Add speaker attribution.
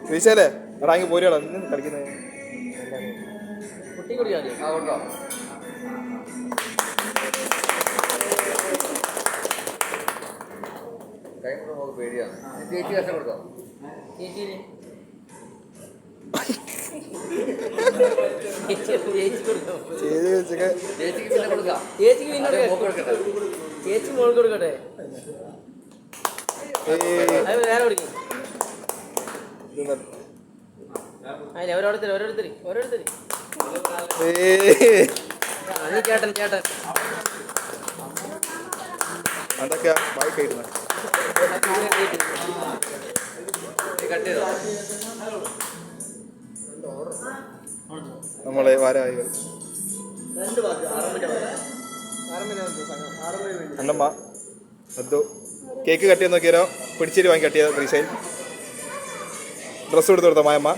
Speaker 1: ശ്രീശാലേ എടാ അങ്ങ് പോരുവാടാ കളിക്കുന്നത്.
Speaker 2: കുട്ടി കുടിക്കാതെ
Speaker 3: പേടിയാണ്. ചേച്ചി കഷ്ടം കൊടുത്തോ?
Speaker 2: ചേച്ചി
Speaker 3: ചേച്ചിക്ക് പിന്നെ കൊടുക്കാം.
Speaker 2: ചേച്ചിക്ക് പിന്നെ
Speaker 3: കൊടുക്കട്ടെ.
Speaker 2: ചേച്ചി മോൾ കൊടുക്കട്ടെ. അത് വേറെ കൊടുക്കും. അതിന് ഓരോരുത്തര് ചേട്ടൻ
Speaker 1: അതൊക്കെയാ ബൈക്ക് ആയിരുന്നു നമ്മളെ വാരായി അണ്ണമ്മ അതോ കേക്ക് കട്ട് ചെയ്യാൻ നോക്കിയാലോ പിടിച്ചിട്ട് വാങ്ങി കട്ട് ചെയ്ത റീസൈൽ ഡ്രസ്സ് കൊടുത്തു കൊടുത്തോ മായമ്മ.